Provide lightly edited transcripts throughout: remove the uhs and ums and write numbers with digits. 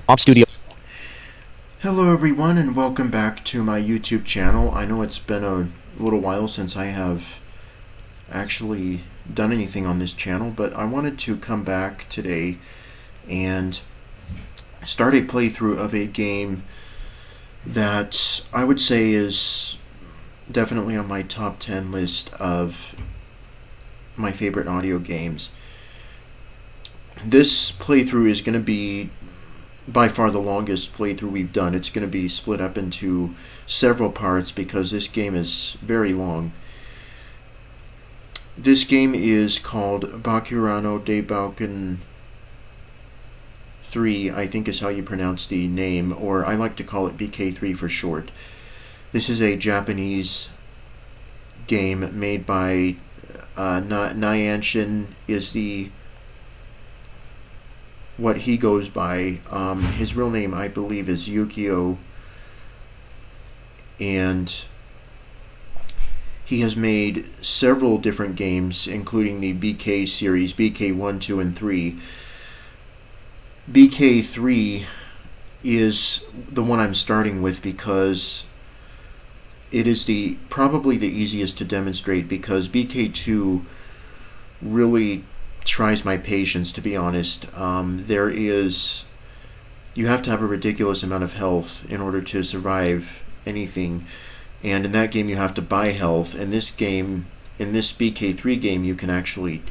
Op Studio. Hello everyone and welcome back to my YouTube channel. I know it's been a little while since I have actually done anything on this channel, but I wanted to come back today and start a playthrough of a game that I would say is definitely on my top 10 list of my favorite audio games. This playthrough is going to be by far the longest playthrough we've done. It's going to be split up into several parts because this game is very long. This game is called bk3, I think is how you pronounce the name, or I like to call it bk3 for short. This is a Japanese game made by Nyanshin is what he goes by. His real name, I believe, is Yukio, and he has made several different games, including the BK series, BK1, 2, and 3. BK3 is the one I'm starting with because it is probably the easiest to demonstrate, because BK2 really tries my patience, to be honest. You have to have a ridiculous amount of health in order to survive anything, and in that game you have to buy health. In this BK3 game, you can actually,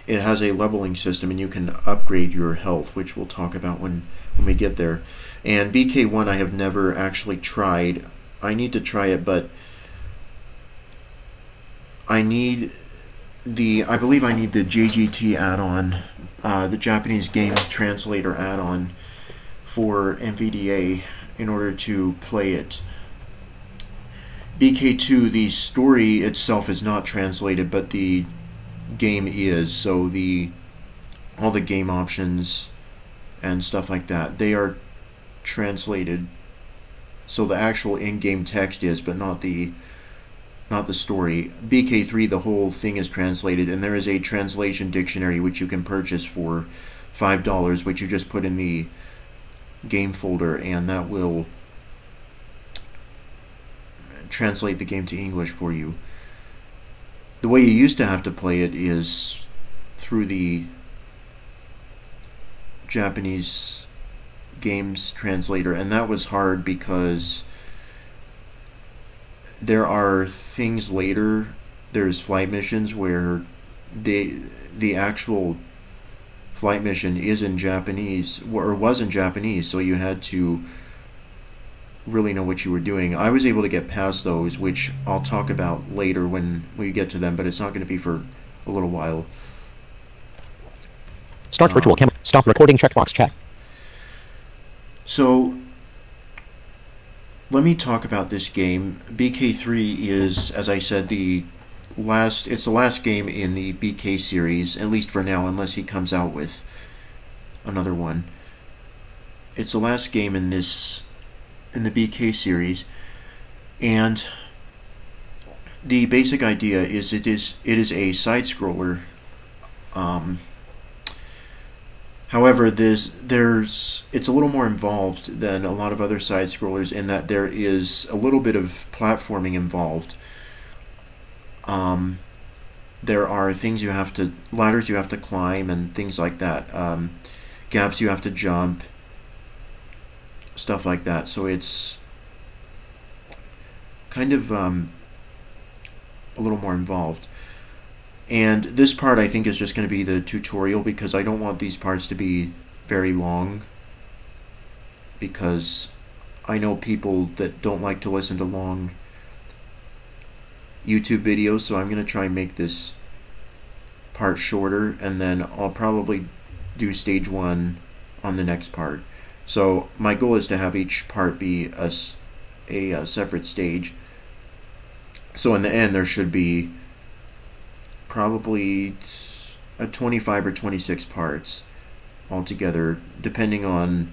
it has a leveling system and you can upgrade your health, which we'll talk about when we get there. And BK1 I have never actually tried. I need to try it, but I believe I need the JGT add-on, the Japanese Game Translator add-on for NVDA in order to play it. BK2, the story itself is not translated, but the game is, so all the game options and stuff like that, they are translated. So the actual in-game text is, but not the story. BK3, the whole thing is translated, and there is a translation dictionary which you can purchase for $5, which you just put in the game folder, and that will translate the game to English for you. The way you used to have to play it is through the Japanese games translator, and that was hard because there are things later. There's flight missions where the actual flight mission is in Japanese, or was in Japanese, so you had to really know what you were doing. I was able to get past those, which I'll talk about later when we get to them, but it's not going to be for a little while. Start virtual camera. Stop recording checkbox check. So let me talk about this game. BK3 is, as I said, it's the last game in the BK series, at least for now, unless he comes out with another one. It's the last game in the BK series, and the basic idea is it is a side scroller. However, it's a little more involved than a lot of other side scrollers in that there is a little bit of platforming involved. There are ladders you have to climb and things like that. Gaps you have to jump, stuff like that. So it's kind of a little more involved. And this part, I think, is just going to be the tutorial, because I don't want these parts to be very long, because I know people that don't like to listen to long YouTube videos, so I'm going to try and make this part shorter, and then I'll probably do stage 1 on the next part. So my goal is to have each part be a separate stage. So in the end, there should be probably 25 or 26 parts altogether, depending on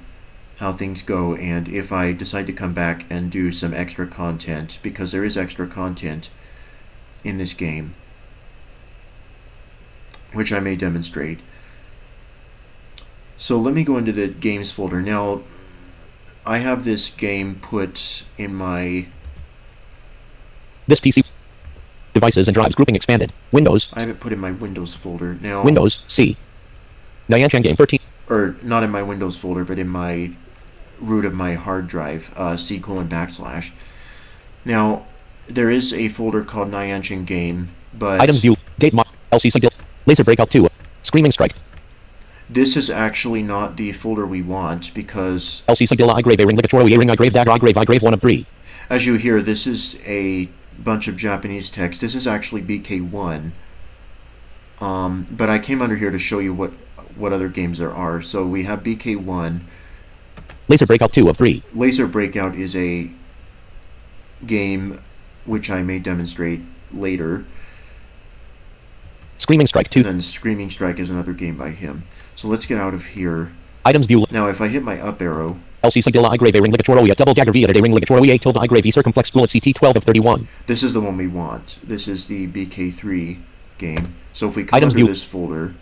how things go, and if I decide to come back and do some extra content, because there is extra content in this game, which I may demonstrate. So let me go into the games folder. Now, I have this game put in my... This PC. Devices and drives grouping expanded. Windows. I have it put in my Windows folder. Now, Windows, C. Niantian Game 13. Or not in my Windows folder, but in my root of my hard drive, C:\\. Now, there is a folder called Niantian Game, but... Items view. Date mod. LCC. Laser Breakout 2. Screaming Strike. This is actually not the folder we want, because... LCC Dilla I Grave A Ring Ligatorial A Ring I Grave Dagger I Grave 1 of 3. As you hear, this is a bunch of Japanese text. This is actually BK1. But I came under here to show you what other games there are. So we have BK1. Laser Breakout 2 of 3. Laser Breakout is a game which I may demonstrate later. Screaming Strike 2. And then Screaming Strike is another game by him. So let's get out of here. Items view. Now if I hit my up arrow... LCC Dilla I Grave A Ring Ligatorial Double Dagger V at A Ring Ligatorial A tilde I Grave E Circumflex Bullet CT 12 of 31. This is the one we want. This is the BK3 game. So if we come Items under view. this folder...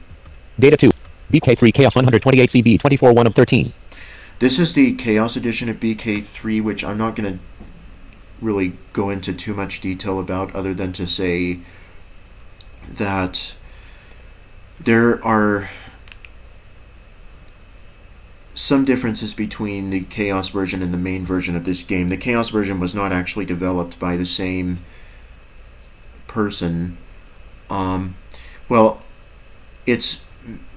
Data 2. BK3 Chaos 128 CB 24 1 of 13. This is the Chaos edition of BK3, which I'm not going to really go into too much detail about, other than to say that there are some differences between the Chaos version and the main version of this game. The Chaos version was not actually developed by the same person. Well, it's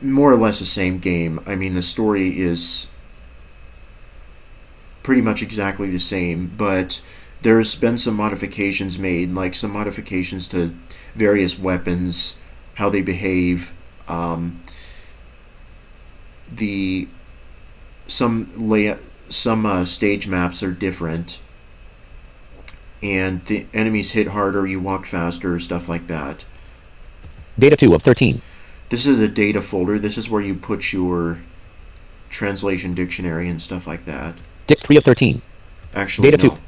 more or less the same game. I mean, the story is pretty much exactly the same, but there's been some modifications made, like some modifications to various weapons, how they behave, some stage maps are different, and the enemies hit harder, you walk faster, stuff like that. Data 2 of 13. This is a data folder. This is where you put your translation dictionary and stuff like that. Dict 3 of 13. Actually, Data no. 2.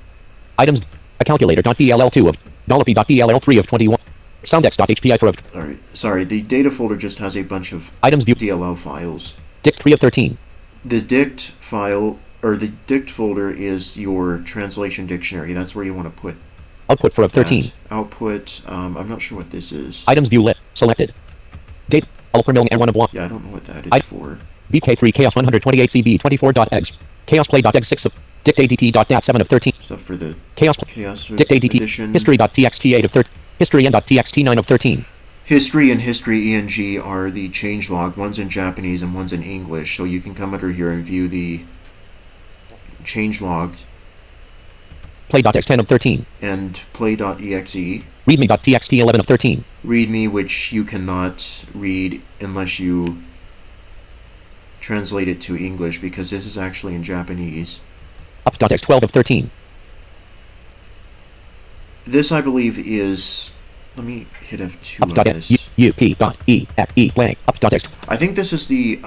Items. A calculator.dll 2 of $p.dll 3 of 21. Soundex.hpi 4 of. Alright, sorry. The data folder just has a bunch of Items view. DLL files. Dict 3 of 13. The dict file, or the dict folder, is your translation dictionary. That's where you want to put Output 4 of 13. that. Output, I'm not sure what this is. Items view lit. Selected. Date. All per million and 1 of 1. Yeah, I don't know what that is for. BK3 Chaos 128 CB 24.exe. Chaos Play.exe 6 of. Dict ADT.dat 7 of 13. Stuff for the Chaos Dict ADT. edition. History.txt 8 of 13. History and.txt 9 of 13. History and History ENG are the changelog. One's in Japanese and one's in English, so you can come under here and view the changelog. Play.exe 10 of 13. And play.exe. Readme.txt 11 of 13. Readme, which you cannot read unless you translate it to English, because this is actually in Japanese. Up.exe 12 of 13. This, I believe, is... Let me hit F2 on this. Up.exe blank. Up.exe. I think this is the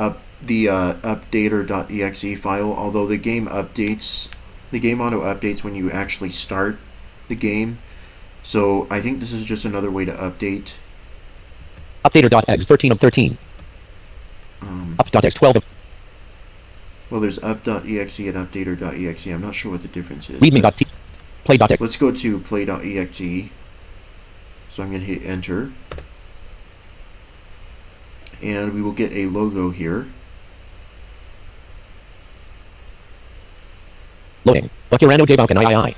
updater.exe file, although the game updates... The game auto updates when you actually start the game. So I think this is just another way to update. Updater.exe 13 of 13. Up.exe 12 of. Well, there's up.exe and updater.exe. I'm not sure what the difference is. Readme.t. Play.exe. Let's go to play.exe. So I'm going to hit enter. And we will get a logo here. Loading. Bakirano de Balkan III.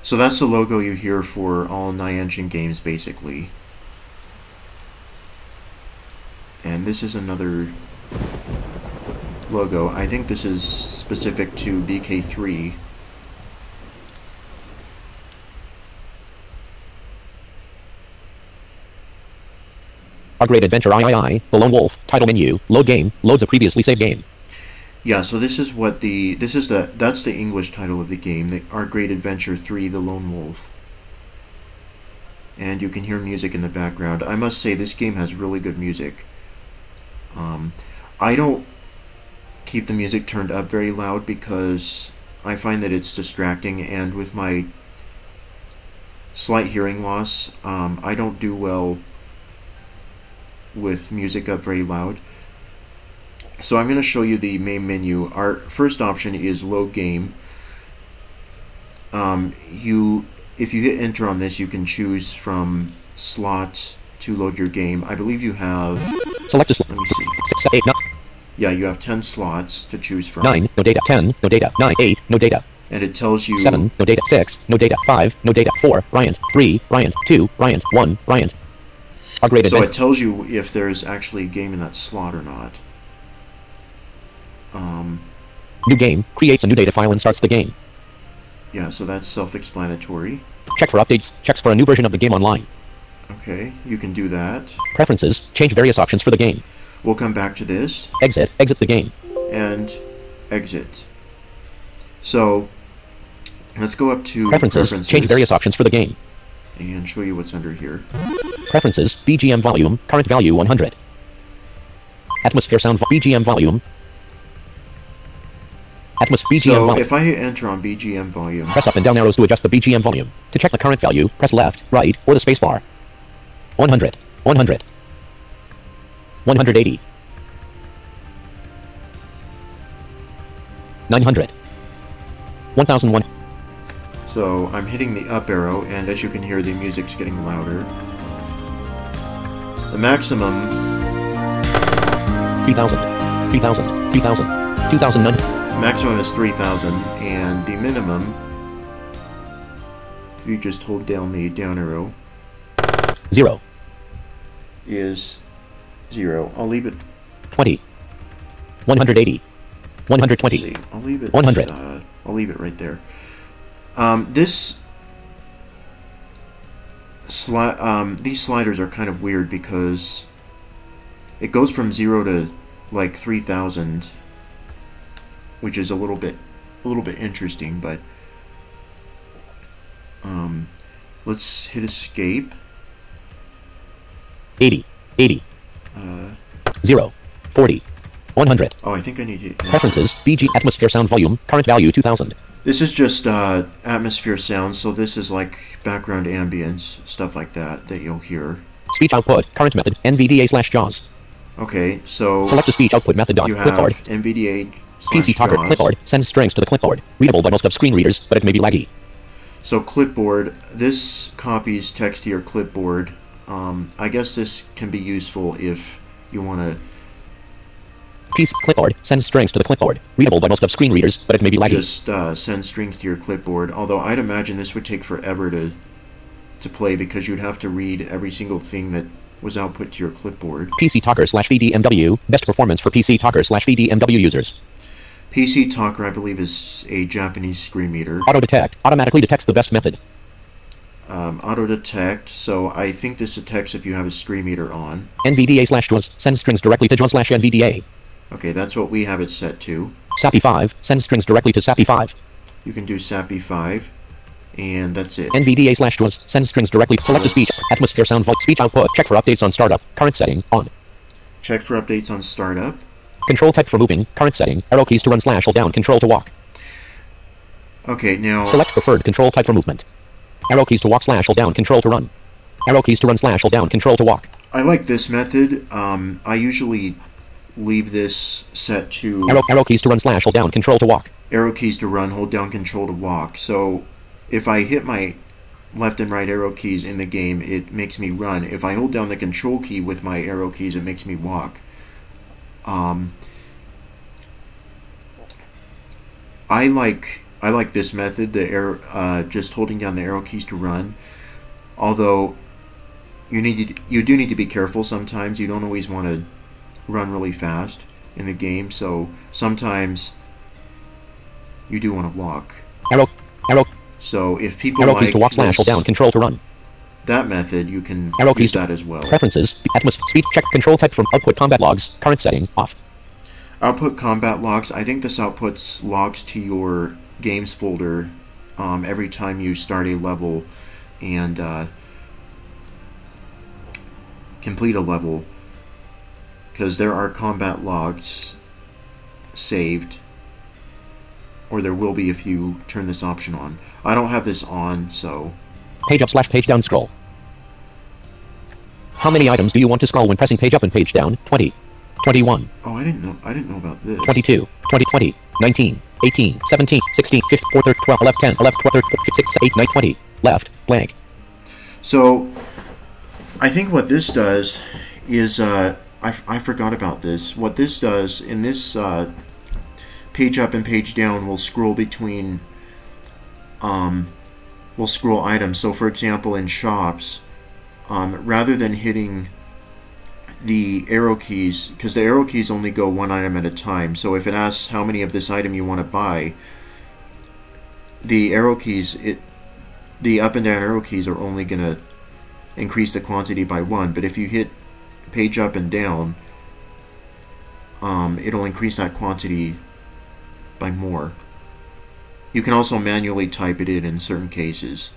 So that's the logo you hear for all Niantian games, basically. And this is another logo. I think this is specific to BK3. Our Great Adventure III, The Lone Wolf, title menu, load game, loads a previously saved game. Yeah, so this is what that's the English title of the game, Our Great Adventure 3, The Lone Wolf. And you can hear music in the background. I must say, this game has really good music. I don't keep the music turned up very loud because I find that it's distracting, and with my slight hearing loss, I don't do well with music up very loud. So I'm going to show you the main menu. Our first option is load game. If you hit enter on this, you can choose from slots to load your game. I believe you have... Select a slot. Let me see. 8, Yeah, you have 10 slots to choose from. 9, no data. 10, no data. 9, 8, no data. And it tells you... 7, no data. 6, no data. 5, no data. 4, Bryant. 3, Bryant. 2, Bryant. 1, Bryant. Upgraded. So it tells you if there's actually a game in that slot or not. New game. Creates a new data file and starts the game. Yeah, so that's self-explanatory. Check for updates. Checks for a new version of the game online. Okay, you can do that. Preferences. Change various options for the game. We'll come back to this. Exit. Exits the game. And exit. So, let's go up to Preferences. Change various options for the game. And show you what's under here. Preferences. BGM volume. Current value 100. Atmosphere sound. BGM volume. BGM So, volume. if I hit enter on BGM volume... Press up and down arrows to adjust the BGM volume. To check the current value, press left, right, or the spacebar. 100. 100. 180. 900. 1001. So, I'm hitting the up arrow, and as you can hear, the music's getting louder. The maximum... 3000. 3000. 3000. 2009. Maximum is 3,000, and the minimum, you just hold down the down arrow, 0. is 0. I'll leave it 20. 180. 120. see. I'll leave it 100. I'll leave it right there. These sliders are kind of weird because it goes from 0 to like 3,000, which is a little bit interesting, but let's hit escape. 80. 80. 0. 40. 100. Oh, I think I need to hit Preferences. BG atmosphere sound volume. Current value 2000. This is just atmosphere sounds, so this is like background ambience, stuff like that you'll hear. Speech output. Current method. NVDA/JAWS. Okay, so Select a speech output method. you have Clipboard. NVDA PC Talker. JAWS. Clipboard. Sends strings to the clipboard. Readable by most of screen readers, but it may be laggy. So clipboard, this copies text to your clipboard. I guess this can be useful if you want to PC clipboard. Sends strings to the clipboard. Readable by most of screen readers, but it may be laggy. just send strings to your clipboard, although I'd imagine this would take forever to play because you'd have to read every single thing that was output to your clipboard. PC Talker/VDMW. Best performance for PC Talker/VDMW users. PC Talker, I believe, is a Japanese screen reader. Auto detect. Automatically detects the best method. Auto detect, so I think this detects if you have a screen reader on. NVDA/JAWS. Sends strings directly to JAWS/NVDA. Okay, that's what we have it set to. SAPI5. Sends strings directly to SAPI5. You can do SAPI5, and that's it. NVDA/JAWS. Sends strings directly. Select a speech. Atmosphere sound volume. Speech output. Check for updates on startup. Current setting. On. Check for updates on startup. Control type for moving. Current setting. Arrow keys to run / hold down. Control to walk. Okay, now... Select preferred control type for movement. Arrow keys to walk / hold down. Control to run. Arrow keys to run / hold down. Control to walk. I like this method. I usually leave this set to... Arrow keys to run / hold down. Control to walk. Arrow keys to run, hold down control to walk. So if I hit my left and right arrow keys in the game, it makes me run. If I hold down the control key with my arrow keys, it makes me walk. I like this method, the arrow, just holding down the arrow keys to run. Although you do need to be careful sometimes. You don't always want to run really fast in the game, so sometimes you do want to walk. Arrow. So if people Arrow like keys to walk / hold down. Control to run. that method, you can Arrow use keys that as well. Preferences. Atmosphere. Speech. Check control type from output combat logs. Current setting. Off. Output combat logs. I think this outputs logs to your games folder every time you start a level and complete a level, because there are combat logs saved or there will be if you turn this option on. I don't have this on, so... Page up / page down scroll. How many items do you want to scroll when pressing page up and page down? 20. 21. Oh, I didn't know about this. 22. 20. 19. 18. 17. 16. 15. 4. 12. 11. 10. 11. 12. 13. 14. 16. 8. 9. 20. Left. Blank. So, I think what this does is, I forgot about this. What this does, in this page up and page down, will scroll between, will scroll items. So, for example, in shops, rather than hitting the arrow keys, because the arrow keys only go one item at a time, so if it asks how many of this item you want to buy, the arrow keys, the up and down arrow keys are only going to increase the quantity by one, but if you hit page up and down, it'll increase that quantity by more. You can also manually type it in certain cases.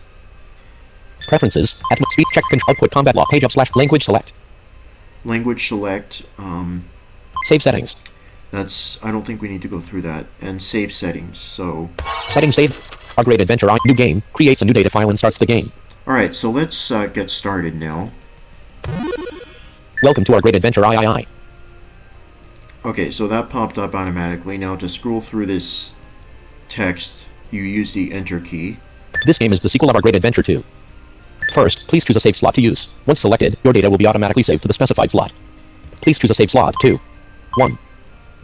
Preferences. Speed check control output combat log. Page up / language select. Language select. Save settings. That's, I don't think we need to go through that. And save settings. So Settings save. Our Great Adventure New game creates a new data file and starts the game. Alright, so let's get started now. Welcome to our Great Adventure III. Okay, so that popped up automatically. Now to scroll through this text, you use the Enter key. This game is the sequel of our Great Adventure 2. First, please choose a save slot to use. Once selected, your data will be automatically saved to the specified slot. Please choose a save slot. 2. 1.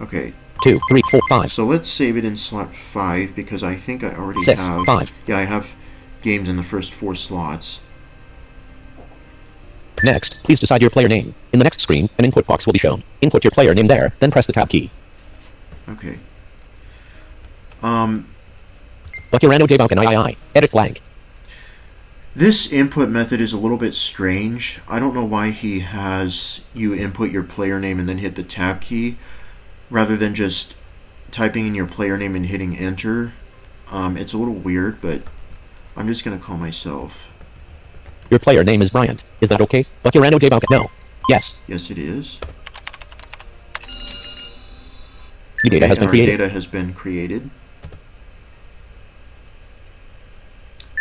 Okay. 2, 3, 4, 5. So let's save it in slot 5 because I think I already 6, have... 5. Yeah, I have games in the first 4 slots. Next, please decide your player name. In the next screen, an input box will be shown. Input your player name there, then press the tab key. Okay. Bakirano Debauken III. Edit blank. This input method is a little bit strange. I don't know why he has you input your player name and then hit the tab key, rather than just typing in your player name and hitting enter. It's a little weird, but I'm just going to call myself. Your player name is Bryant. Is that okay? Bakirano Debauken. No. Yes. Yes, it is. Your data has been our created. data has been created.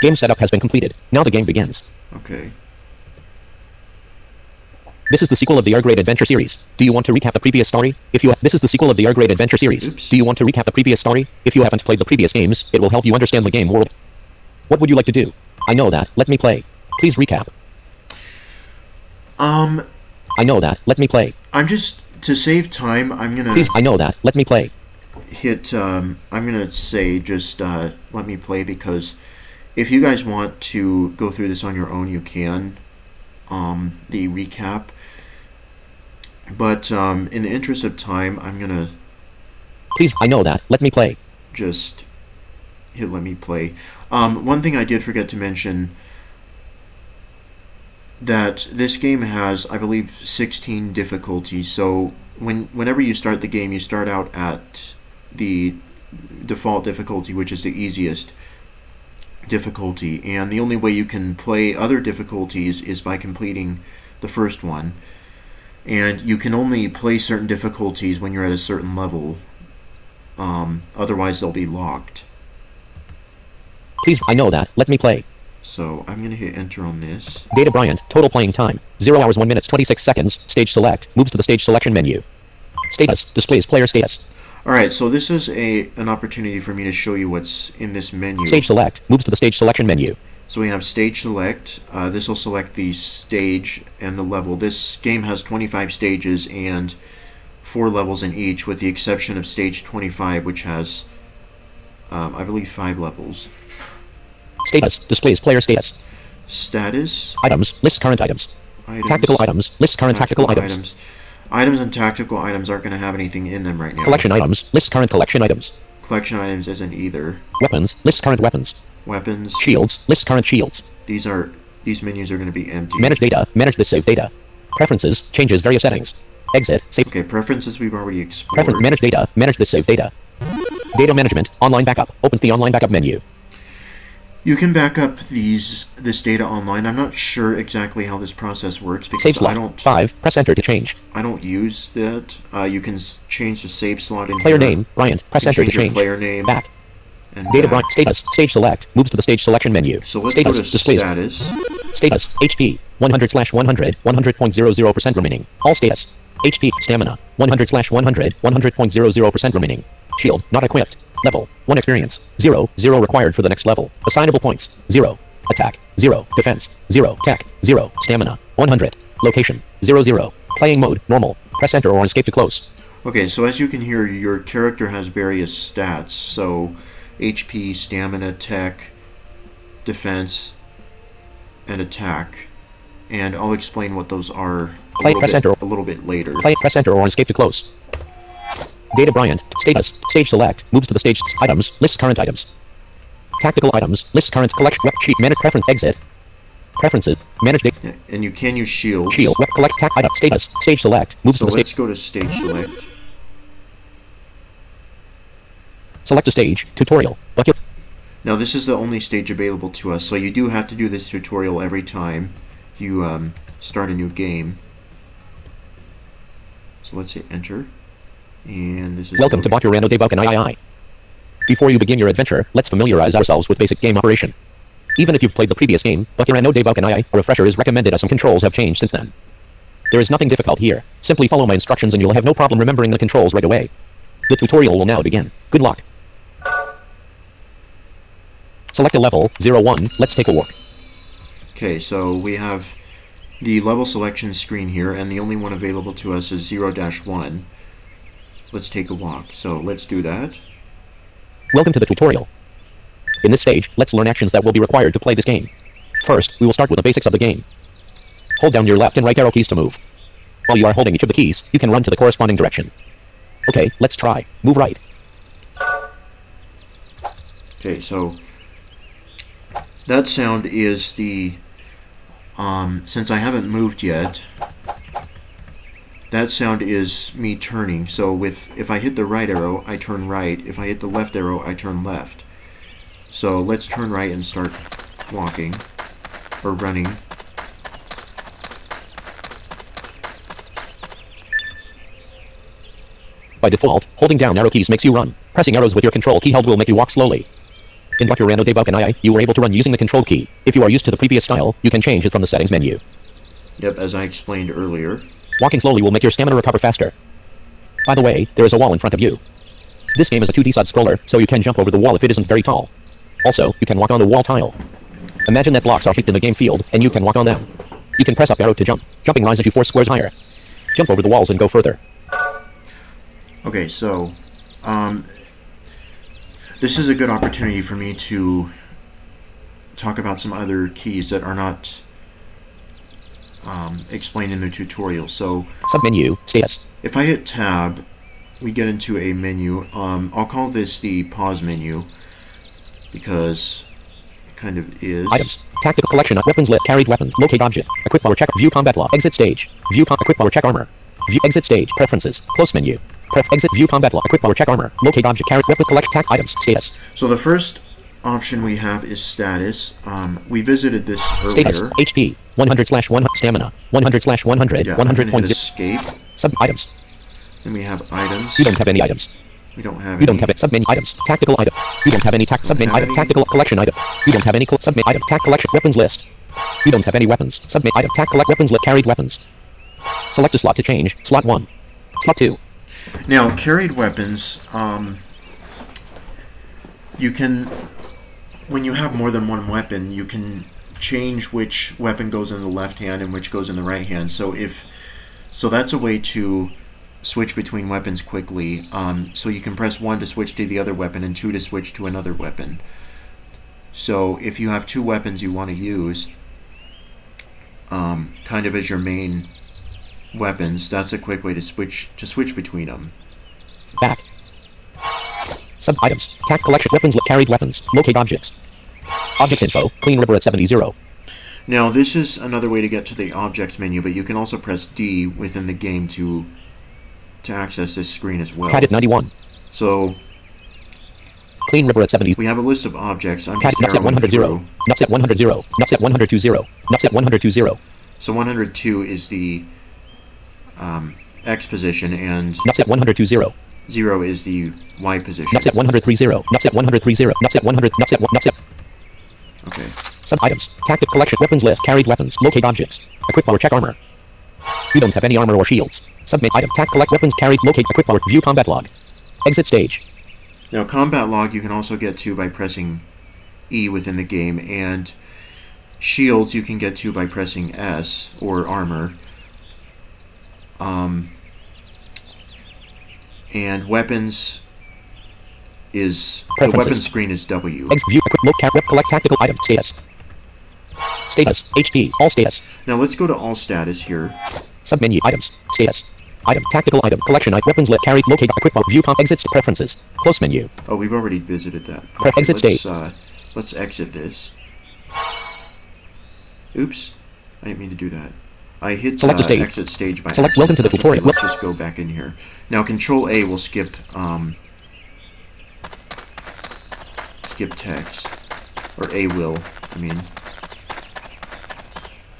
Game setup has been completed. Now the game begins. Okay. This is the sequel of the Our Great Adventure series. Do you want to recap the previous story? This is the sequel of the Our Great Adventure series. Oops. Do you want to recap the previous story? If you haven't played the previous games, it will help you understand the game world. What would you like to do? I know that. Let me play. Please recap. I know that. Let me play. I'm just, to save time, I'm gonna... Please, I know that. Let me play. Hit, I'm gonna say just, let me play, because if you guys want to go through this on your own, you can, the recap. But, in the interest of time, I'm gonna... Please, I know that. Let me play. Just hit let me play. One thing I did forget to mention, that this game has, I believe, 16 difficulties. So whenever you start the game, you start out at the default difficulty, which is the easiest difficulty. And the only way you can play other difficulties is by completing the first one. And you can only play certain difficulties when you're at a certain level. Otherwise, they'll be locked. Please, I know that. Let me play. So I'm going to hit enter on this. Data Bryant. Total playing time. 0 hours 1 minute 26 seconds. Stage select. Moves to the stage selection menu. Status. Displays player status. Alright, so this is an opportunity for me to show you what's in this menu. Stage select. Moves to the stage selection menu. So we have stage select. This will select the stage and the level. This game has 25 stages and 4 levels in each, with the exception of stage 25, which has, I believe, 5 levels. Status. Displays player status. Status. Items. Lists current items. Tactical items. Lists current tactical items. Items and tactical items aren't going to have anything in them right now. Collection items. Lists current collection items. Collection items isn't either. Weapons. Lists current weapons. Weapons. Shields. Lists current shields. These menus are going to be empty. Manage data. Manage this save data. Preferences. Changes various settings. Exit. Save. Okay, preferences we've already explored. Manage data. Manage this save data. Data management. Online backup. Opens the online backup menu. You can back up this data online. I'm not sure exactly how this process works because save slot. I don't. 5. Press enter to change. I don't use that. You can change the save slot in player here. name. Bryant. Press enter to change. Player name. Back. And Data bright status. Stage select. Moves to the stage selection menu. So let's Status go to displays. status. Status HP 100/100 100.00% remaining. All status HP stamina 100/100 100.00% remaining. Shield not equipped. Level 1 experience 0 0 required for the next level. Assignable points 0. Attack 0. Defense 0. Tech 0. Stamina 100. Location 0 0. Playing mode normal. Press enter or escape to close. Okay, so as you can hear, your character has various stats. So HP, stamina, tech, defense, and attack. And I'll explain what those are a little bit later. Press enter or escape to close. Data Bryant. Status. Stage select. Moves to the stage. Items. Lists current items. Tactical items. Lists current collection. Web sheet. Manage preference. Exit. Preferences. Manage data. Yeah, and you can use shield. Shield. Web collect. Tac item. Status. Stage select. Moves to the stage. So let's go to stage select. Select a stage. Tutorial. Bucket. Now this is the only stage available to us, so you do have to do this tutorial every time you start a new game. So let's hit enter. And this is Welcome to Bakurano de Bukan II. Before you begin your adventure, let's familiarize ourselves with basic game operation. Even if you've played the previous game, Bakurano de Bukan II, a refresher is recommended as some controls have changed since then. There is nothing difficult here. Simply follow my instructions and you'll have no problem remembering the controls right away. The tutorial will now begin. Good luck. Select a level, 01, let's take a walk. Okay, so we have the level selection screen here, and the only one available to us is 0-1. Let's take a walk. So let's do that. Welcome to the tutorial. In this stage, let's learn actions that will be required to play this game. First, we will start with the basics of the game. Hold down your left and right arrow keys to move. While you are holding each of the keys, you can run to the corresponding direction. Okay, let's try. Move right. Okay, so that sound is the, since I haven't moved yet, that sound is me turning. So if I hit the right arrow, I turn right. If I hit the left arrow, I turn left. So let's turn right and start walking, or running. By default, holding down arrow keys makes you run. Pressing arrows with your control key held will make you walk slowly. In Bakurano de Bukan II, you were able to run using the control key. If you are used to the previous style, you can change it from the settings menu. Yep, as I explained earlier. Walking slowly will make your stamina recover faster. By the way, there is a wall in front of you. This game is a 2D side-scroller, so you can jump over the wall if it isn't very tall. Also, you can walk on the wall tile. Imagine that blocks are heaped in the game field, and you can walk on them. You can press up arrow to jump. Jumping rises you 4 squares higher. Jump over the walls and go further. Okay, so, this is a good opportunity for me to talk about some other keys that are not explained in the tutorial. So, submenu, status. If I hit tab, we get into a menu. I'll call this the pause menu because it kind of is. Items, tactical collection, weapons lit, carried weapons, locate object, equip power check, view combat log, exit stage, equip power check armor, view exit stage, preferences, close menu. Exit view combat log. Equip power check armor. Locate object. Carry weapon collect attack items. Status. So the first option we have is status. We visited this earlier. Status. HP 100/100 stamina 100/100 100.0 escape. Sub items. Then we have items. You don't have any items. We don't have. You don't have it. Submenu items. Tactical item. You don't have any submenu item. Tactical collection item. You don't have any submenu item. Tac collection weapons list. You don't have any weapons. Submenu item. Tac collect weapons list. Carried weapons. Select a slot to change. Slot 1. Slot 2. Now, carried weapons, you can, when you have more than one weapon, you can change which weapon goes in the left hand and which goes in the right hand. So that's a way to switch between weapons quickly. So you can press 1 to switch to the other weapon and 2 to switch to another weapon. So if you have 2 weapons you want to use, kind of as your main weapons, that's a quick way to switch between them. Back. Sub items. Tac collection weapons. Carried weapons. Locate objects. Objects info. Clean river at 70. Now this is another way to get to the objects menu, but you can also press D within the game to access this screen as well. Cat at 91. So clean river at 70. We have a list of objects. I'm Cat just nuts at 100. Nuts at 100. Nuts at 120. Nuts at 120. So 102 is the X position, and nuts at 120. 0 is the Y position. Nuts at 10030. Nuts at 10030. Nuts at 100. Nuts at nuts at. Okay. Sub items. Tactic collection. Weapons list. Carried weapons. Locate objects. Equip or check armor. You don't have any armor or shields. Submit item. Tac collect weapons carried. Locate. Equip or view combat log. Exit stage. Now, combat log you can also get to by pressing E within the game, and shields you can get to by pressing S, or armor. And weapons is the weapon screen is W. Exit view. Equip. Look. Rep. Collect tactical item. Status. Status. HP. All status. Now let's go to all status here. Submenu. Items. Status. Item. Tactical item. Collection. Weapons lit. Carried. Locate. Equip. View. Exits. Preferences. Close menu. Oh, we've already visited that. Okay, exit stage. Let's exit this. Oops. I didn't mean to do that. I hit select stage. Exit stage by select. accident. Welcome to the tutorial. Okay, let's just go back in here. Now Control A will skip skip text, or A will. I mean.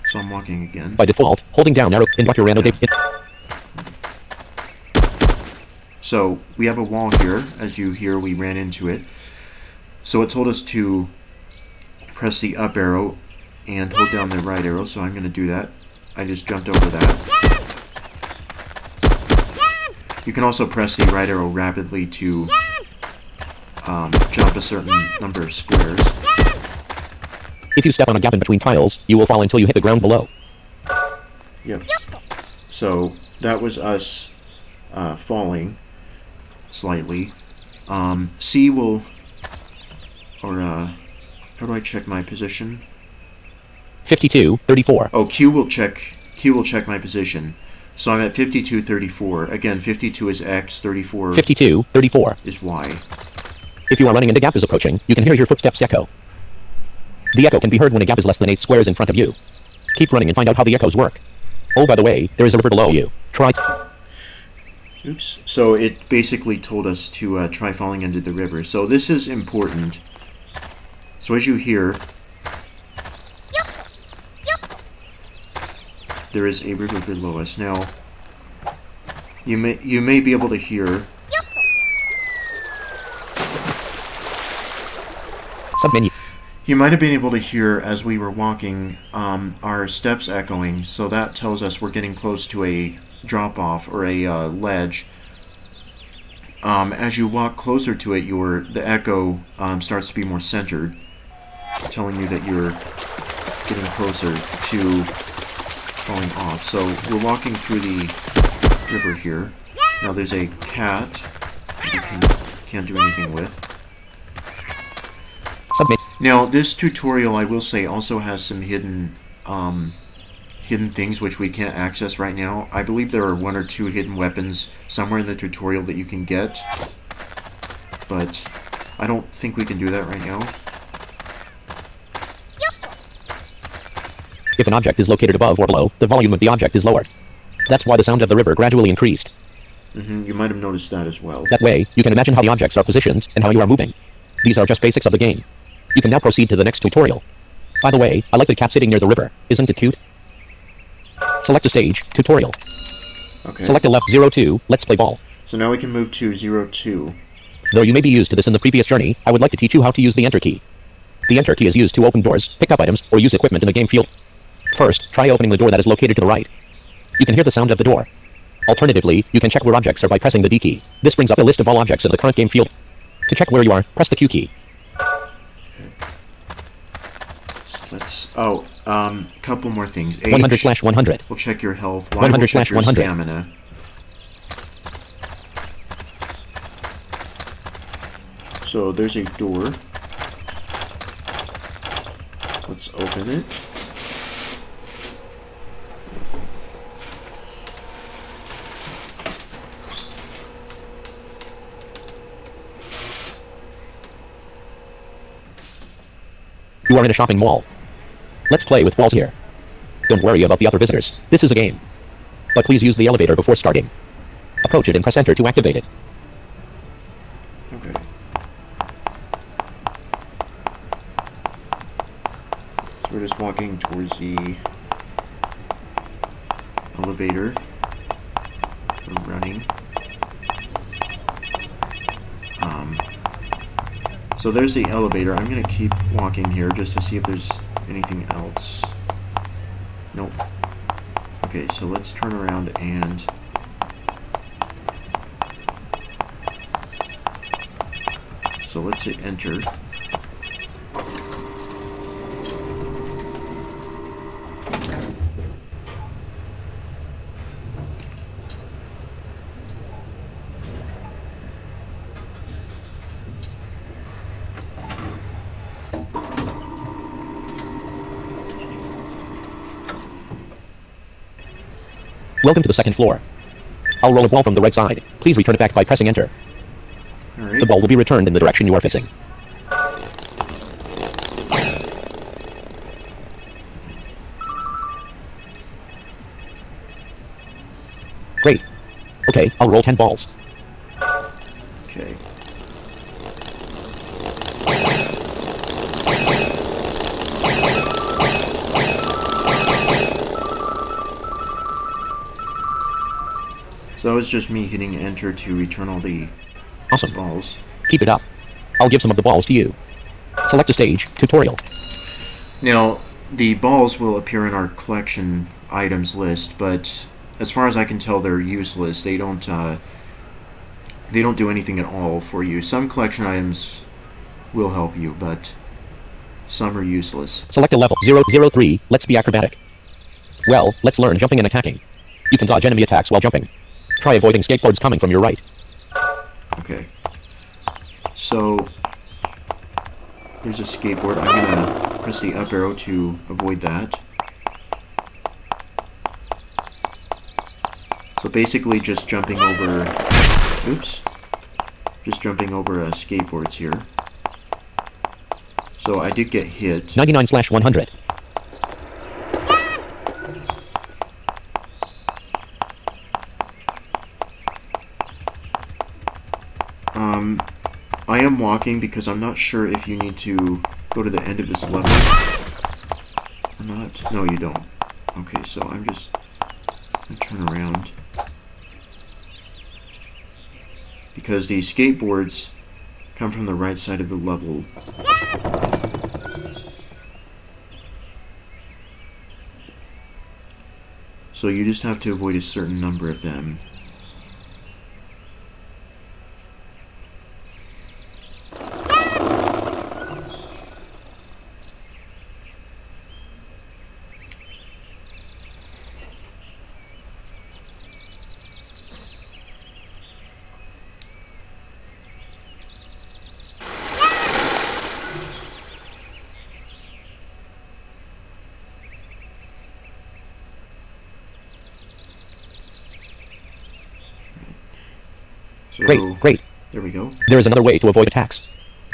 So I'm walking again. By default, holding down arrow in your random. So we have a wall here. As you hear, we ran into it. So it told us to press the up arrow and hold down the right arrow. So I'm going to do that. I just jumped over that. You can also press the right arrow rapidly to jump a certain number of squares. If you step on a gap in between tiles, you will fall until you hit the ground below. Yep. So that was us falling slightly. C will, or how do I check my position? 52, 34. Oh, Q will check my position. So I'm at 52, 34. Again, 52 is X, 34 52, 34 is Y. If you are running and a gap is approaching, you can hear your footsteps echo. The echo can be heard when a gap is less than 8 squares in front of you. Keep running and find out how the echoes work. Oh, by the way, there is a river below you. Try. Oops. So it basically told us to try falling into the river. So this is important. So as you hear, there is a river below us. Now, you may be able to hear. Submenu. You might have been able to hear as we were walking our steps echoing. So that tells us we're getting close to a drop-off or a ledge. As you walk closer to it, the echo starts to be more centered, telling you that you're getting closer to falling off. So we're walking through the river here. Now there's a cat you can't do anything with. Submit. Now this tutorial, I will say, also has some hidden things which we can't access right now. I believe there are 1 or 2 hidden weapons somewhere in the tutorial that you can get, but I don't think we can do that right now. If an object is located above or below, the volume of the object is lowered. That's why the sound of the river gradually increased. You might have noticed that as well. That way, you can imagine how the objects are positioned and how you are moving. These are just basics of the game. You can now proceed to the next tutorial. By the way, I like the cat sitting near the river. Isn't it cute? Select a stage. Tutorial. Okay. Select a left 02. Let's play ball. So now we can move to 02. Though you may be used to this in the previous journey, I would like to teach you how to use the Enter key. The Enter key is used to open doors, pick up items, or use equipment in the game field. First, try opening the door that is located to the right. You can hear the sound of the door. Alternatively, you can check where objects are by pressing the D key. This brings up a list of all objects in the current game field. To check where you are, press the Q key. Couple more things. 100/100. We'll check your health. 100/100. Stamina. So there's a door. Let's open it. You are in a shopping mall. Let's play with walls here. Don't worry about the other visitors. This is a game. But please use the elevator before starting. Approach it and press enter to activate it. Okay. So we're just walking towards the elevator. We're running. So there's the elevator. I'm going to keep walking here just to see if there's anything else. Nope. Okay, so let's turn around and... So let's hit enter. Welcome to the second floor. I'll roll a ball from the right side. Please return it back by pressing enter. Alright. The ball will be returned in the direction you are facing. Great. Okay, I'll roll 10 balls. Okay. So that was just me hitting enter to return all the Awesome. balls. Keep it up. I'll give some of the balls to you. Select a stage, tutorial. Now, the balls will appear in our collection items list, but as far as I can tell, they're useless. They don't do anything at all for you. Some collection items will help you, but some are useless. Select a level 003. Let's be acrobatic. Well, let's learn jumping and attacking. You can dodge enemy attacks while jumping. Try avoiding skateboards coming from your right. Okay. So there's a skateboard. I'm gonna press the up arrow to avoid that. So basically just jumping over, oops, just jumping over skateboards here. So I did get hit. 99/100. I am walking because I'm not sure if you need to go to the end of this level or not. No, you don't. Okay, so I'm just gonna turn around because the skateboards come from the right side of the level. So you just have to avoid a certain number of them. So, Great. There we go. There is another way to avoid attacks.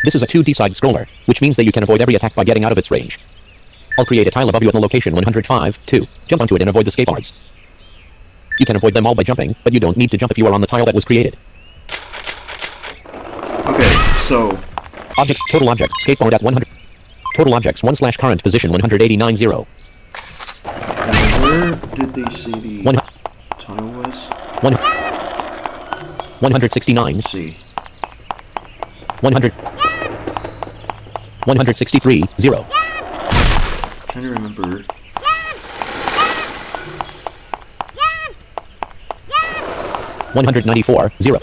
This is a 2D side scroller, which means that you can avoid every attack by getting out of its range. I'll create a tile above you at the location 105, 2. Jump onto it and avoid the skateboards. You can avoid them all by jumping, but you don't need to jump if you are on the tile that was created. Okay, so Objects, total object, skateboard at 100. Total objects, 1/current position 189.0. where did they say the One- tile was? 169. Let's see. 100. 163, 0. Trying to remember. One 194, 0.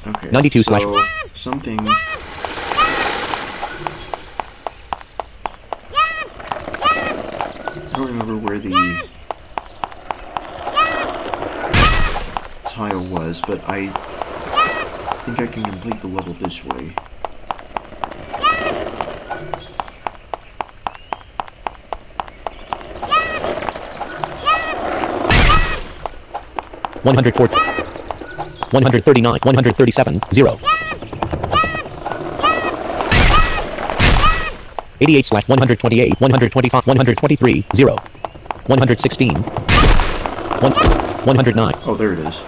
Okay. 92 slash- so something. I don't remember where the tile was, but I think I can complete the level this way. One 139, 137, 0. 88/128, 125, 123, 0. 116. 109. Oh, there it is.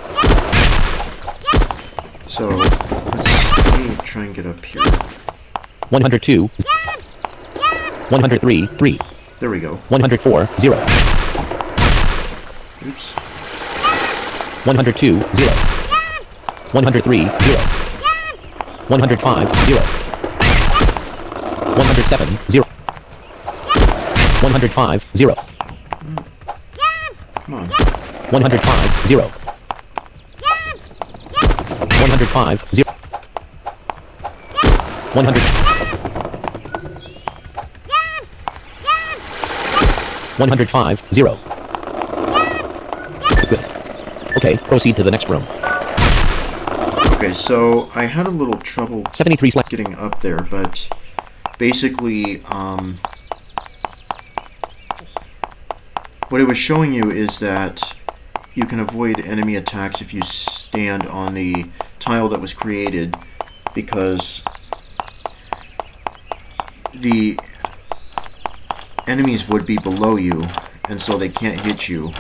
So, let me try and get up here. 102. 103, 3. There we go. 104, 0. Oops. 102, 0. 103, 0. 105, 0. 107, 0. 105, 0. Come on. 105, 0. 105, 0. 100. 105, 0. Good. Okay, proceed to the next room. Okay, so I had a little trouble 73 getting up there, but basically, what it was showing you is that you can avoid enemy attacks if you stand on the tile that was created, because the enemies would be below you, and so they can't hit you.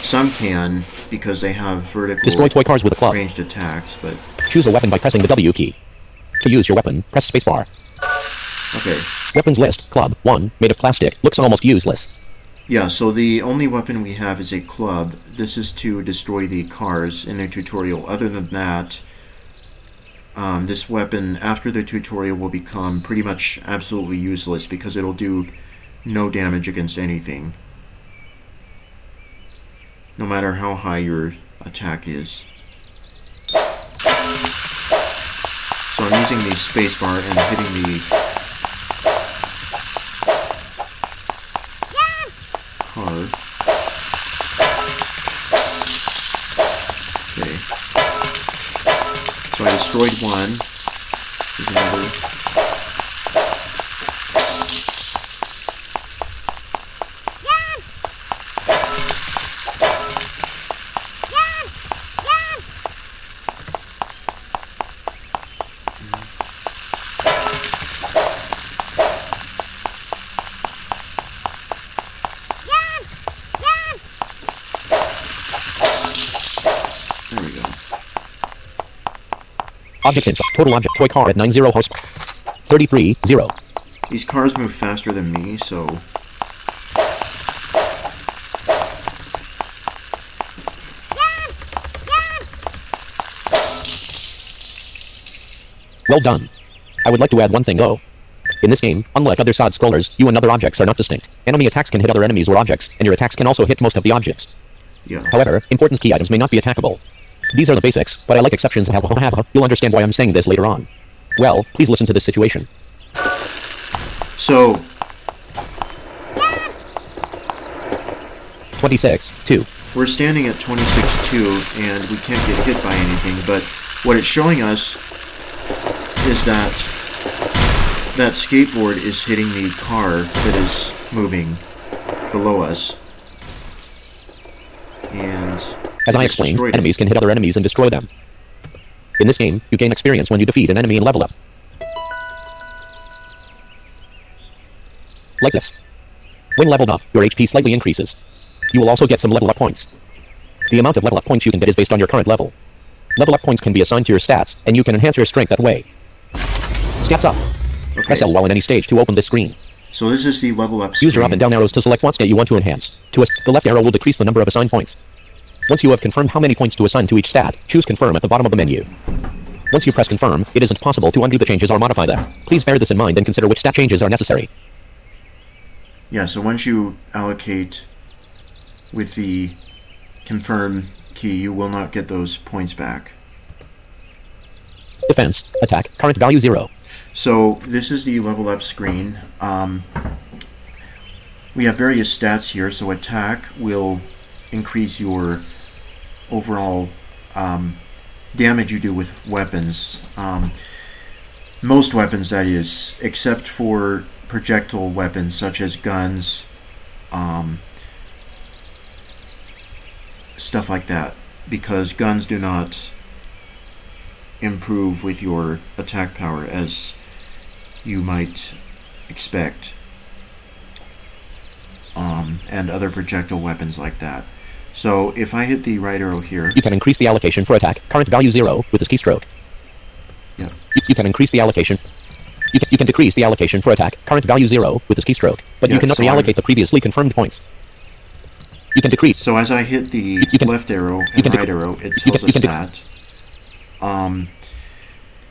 Some can, because they have vertical Destroy toy cars with a club. ranged attacks, but... Choose a weapon by pressing the W key. To use your weapon, press spacebar. Okay. Weapons list, club, 1, made of plastic, looks almost useless. Yeah, so the only weapon we have is a club. This is to destroy the cars in their tutorial. Other than that, this weapon, after the tutorial, will become pretty much absolutely useless because it'll do no damage against anything, no matter how high your attack is. So I'm using the spacebar and hitting the car. Okay. So I destroyed one. There's another. There we go. Objects info. Total object. Toy car at 90 horsepower. 33, 0. These cars move faster than me, so... Well done. I would like to add one thing though. In this game, unlike other side scrollers, you and other objects are not distinct. Enemy attacks can hit other enemies or objects, and your attacks can also hit most of the objects. Yeah. However, important key items may not be attackable. These are the basics, but I like exceptions. You'll understand why I'm saying this later on. Well, please listen to this situation. So... 26, 2. We're standing at 26.2 and we can't get hit by anything, but what it's showing us is that that skateboard is hitting the car that is moving below us. And as I explained, enemies can hit other enemies and destroy them. In this game, you gain experience when you defeat an enemy and level up. Like this. When leveled up, your HP slightly increases. You will also get some level up points. The amount of level up points you can get is based on your current level. Level up points can be assigned to your stats, and you can enhance your strength that way. Stats up. Okay. Press L while in any stage to open this screen. So this is the level up screen. Use your up and down arrows to select what stat you want to enhance. The left arrow will decrease the number of assigned points. Once you have confirmed how many points to assign to each stat, choose Confirm at the bottom of the menu. Once you press Confirm, it isn't possible to undo the changes or modify them. Please bear this in mind and consider which stat changes are necessary. Yeah, so once you allocate with the Confirm key, you will not get those points back. Defense, attack, current value 0. So this is the level up screen. We have various stats here. So attack will increase your overall damage you do with weapons. Most weapons, that is, except for projectile weapons such as guns, stuff like that, because guns do not improve with your attack power as you might expect, and other projectile weapons like that. So if I hit the right arrow here, you can increase the allocation for attack, current value 0, with this keystroke. Yeah. You can increase the allocation. You can decrease the allocation for attack, current value 0, with this keystroke, but you cannot reallocate the previously confirmed points. You can decrease. So as I hit the left arrow and right arrow, it tells us that.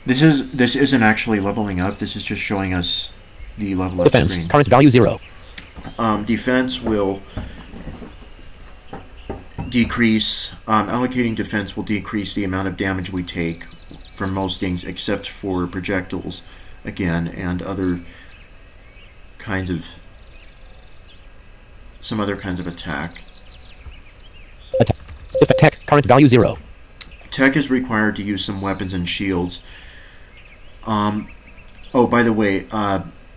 This isn't actually leveling up. This is just showing us the level up Defense, screen. current value 0. Defense will decrease. Allocating defense will decrease the amount of damage we take from most things, except for projectiles, again, and other kinds of some other kinds of attack. Tech, current value 0. Tech is required to use some weapons and shields. Oh, by the way,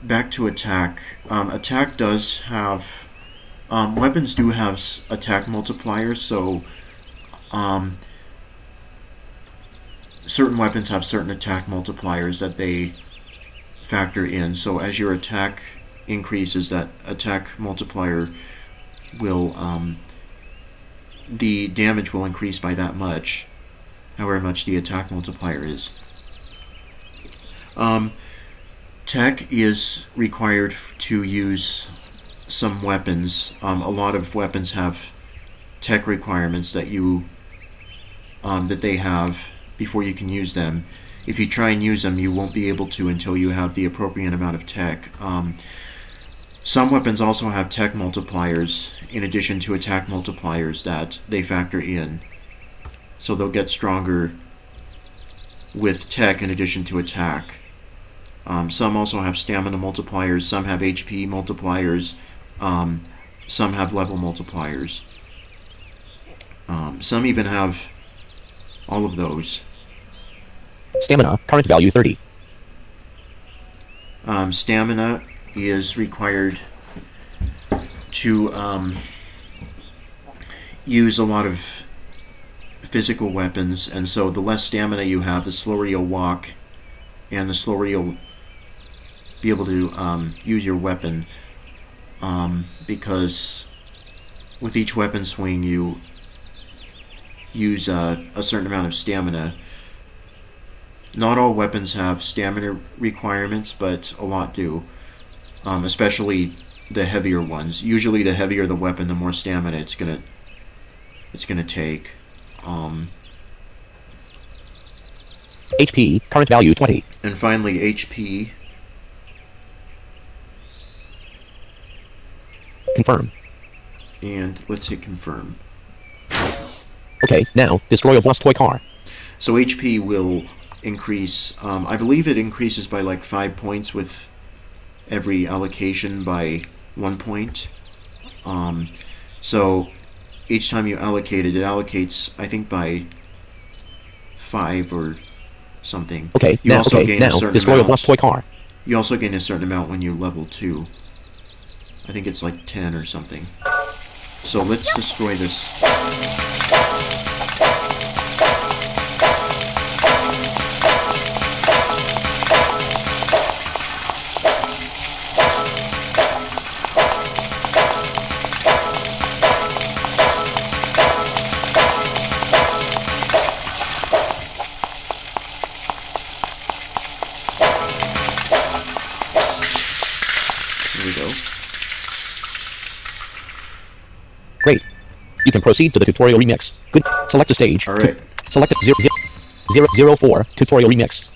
back to attack. Attack does have... weapons do have attack multipliers, so certain weapons have certain attack multipliers that they factor in. So as your attack increases, that attack multiplier will... the damage will increase by that much, however much the attack multiplier is. Tech is required to use some weapons. A lot of weapons have tech requirements that you that they have before you can use them. If you try and use them, you won't be able to until you have the appropriate amount of tech. Some weapons also have tech multipliers in addition to attack multipliers that they factor in. So they'll get stronger with tech in addition to attack. Some also have stamina multipliers, some have HP multipliers, some have level multipliers. Some even have all of those. Stamina, current value 30. Stamina is required to use a lot of physical weapons, and so the less stamina you have, the slower you'll walk, and the slower you'll be able to use your weapon, because with each weapon swing you use a certain amount of stamina. Not all weapons have stamina requirements, but a lot do, especially the heavier ones. Usually the heavier the weapon, the more stamina it's gonna take. HP, current value 20. And finally, HP. Confirm. And let's hit confirm. Okay, now, destroy a boss toy car. So HP will increase, I believe it increases by like 5 points with every allocation by 1 point. So each time you allocate it, it allocates, I think, by 5 or something. Okay, you now, also okay, gain now, a certain destroy amount. a boss toy car. You also gain a certain amount when you level 2. I think it's like 10 or something. So let's destroy this. Here we go. Great. You can proceed to the tutorial remix. Good. Select a stage. Alright. Select it 004 tutorial remix.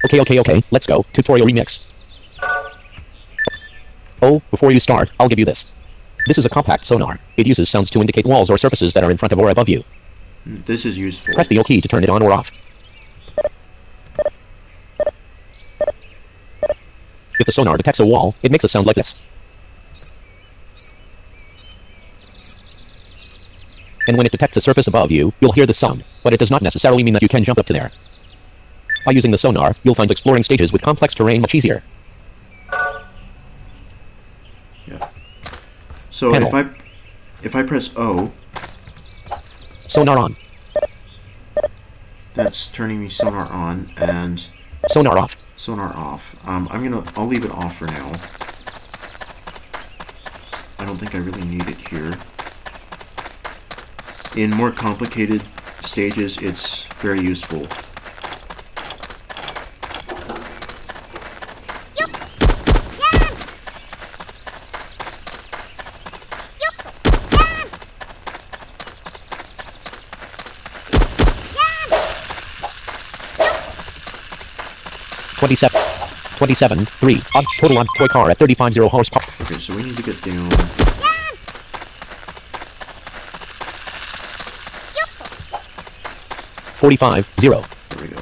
Okay, let's go. Tutorial remix. Oh, before you start, I'll give you this. This is a compact sonar. It uses sounds to indicate walls or surfaces that are in front of or above you. This is useful. Press the O key to turn it on or off. If the sonar detects a wall, it makes a sound like this. And when it detects a surface above you, you'll hear the sound, but it does not necessarily mean that you can jump up to there. By using the sonar, you'll find exploring stages with complex terrain much easier. Yeah. So Panel. if I press O, Sonar on. that's turning the sonar on, and Sonar off. sonar off. I'll leave it off for now. I don't think I really need it here. In more complicated stages, it's very useful. 27. 27. 3. Total on toy car at 35.0 horsepower. Okay, so we need to get down. 45. 0. There we go.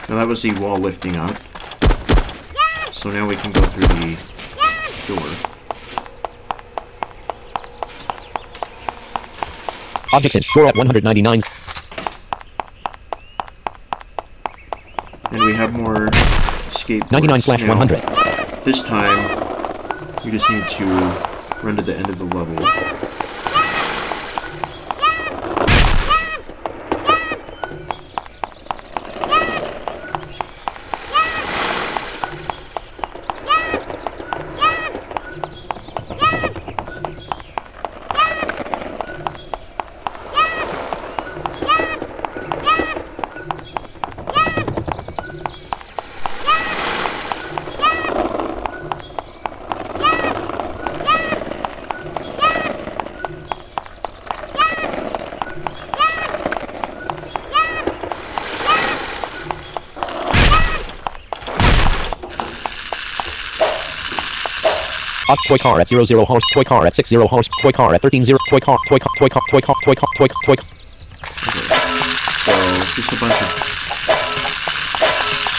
Now that was the wall lifting up. So now we can go through the door. Objects in. Door at 199. And we have more skateboards. 99/100. Now, this time, we just need to run to the end of the level. Toy car at 00 horse. Toy car at 60 horse. Toy car at 13.0. Toy car. Toy car. Toy car. Toy car. Toy car. Toy car. Toy car. So, just a bunch of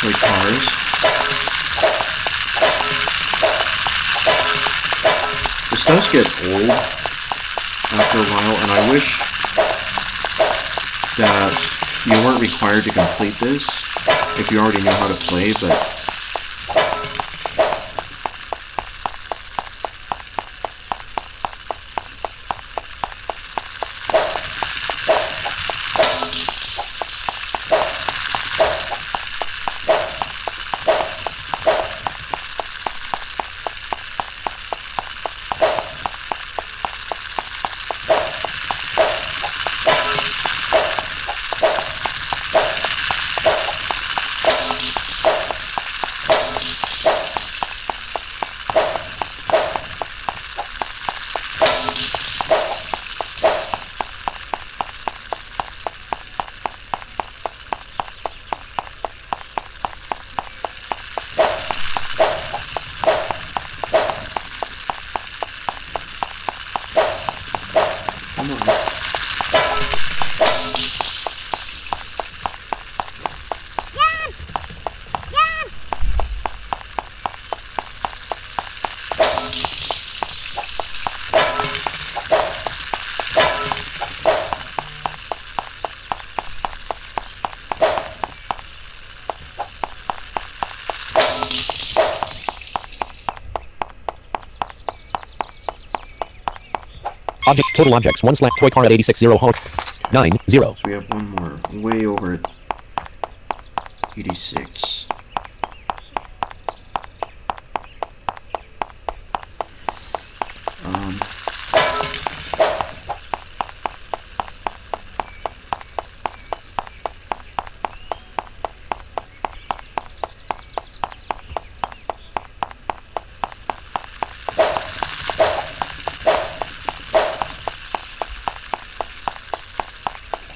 toy cars. This does get old after a while, and I wish that you weren't required to complete this if you already know how to play, but Object. Total objects. 1 slash toy car at 86.0 horse. 9. 0. So we have one more, way over at 86.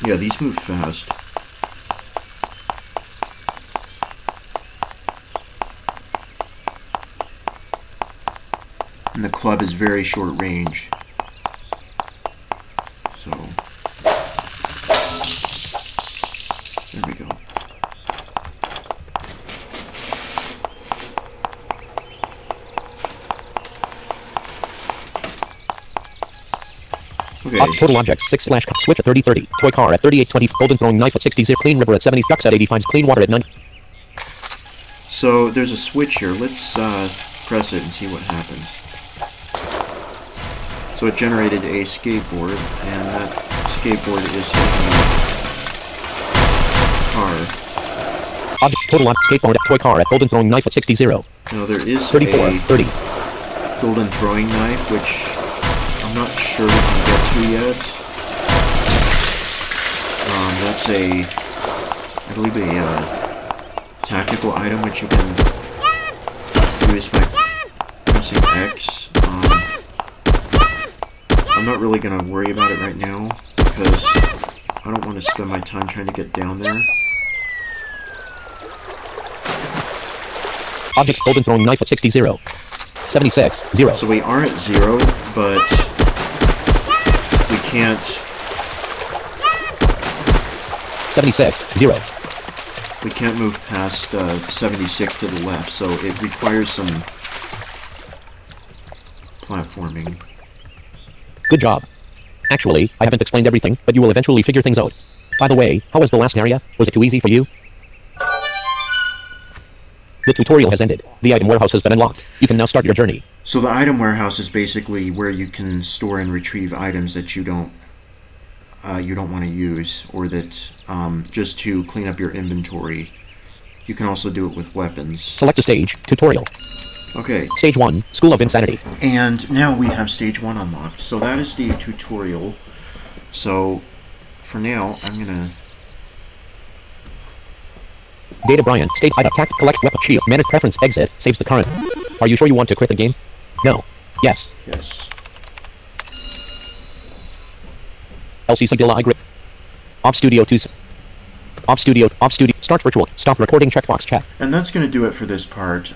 Yeah, these move fast. And the club is very short range. So, there we go. Okay. Total objects. 6 slash switch at 30.30. Toy car at 38.20. Golden throwing knife at 60. Clean river at 70. Ducks at 85. Clean water at 9. So there's a switch here. Let's press it and see what happens. So it generated a skateboard, and that skateboard is hitting the car. Object, total on, skateboard, toy car at golden throwing knife at 60, Now there is 34, a 30. golden throwing knife, which I'm not sure we can get to yet. That's I believe a tactical item which you can use by pressing X. I'm not really going to worry about it right now because I don't want to spend my time trying to get down there. Objects, golden throwing knife at 60, 76, 0. So we are at 0, but we can't... 76, 0. We can't move past 76 to the left, so it requires some platforming. Good job. Actually, I haven't explained everything, but you will eventually figure things out. By the way, how was the last area? Was it too easy for you? The tutorial has ended. The item warehouse has been unlocked. You can now start your journey. So the item warehouse is basically where you can store and retrieve items that you don't want to use, or that just to clean up your inventory. You can also do it with weapons. Select a stage. Tutorial. Okay. Stage 1. School of Insanity. And now we have stage 1 unlocked. So that is the tutorial. So for now, I'm gonna... Data Brian. State item. Attack. Collect. Weapon. Shield. Manage. Preference. Exit. Saves the current. Are you sure you want to quit the game? No. Yes. Yes. LCC Dilla I grip. Op Studio 2. Op Studio. Start virtual. Stop recording checkbox check. And that's going to do it for this part.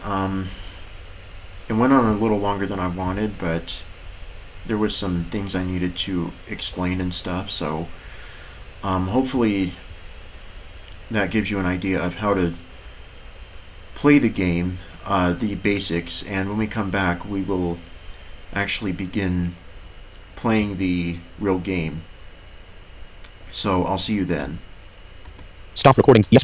It went on a little longer than I wanted, but there was some things I needed to explain and stuff, so hopefully that gives you an idea of how to play the game, the basics, and when we come back we will actually begin playing the real game. So I'll see you then. Stop recording. Yes, button.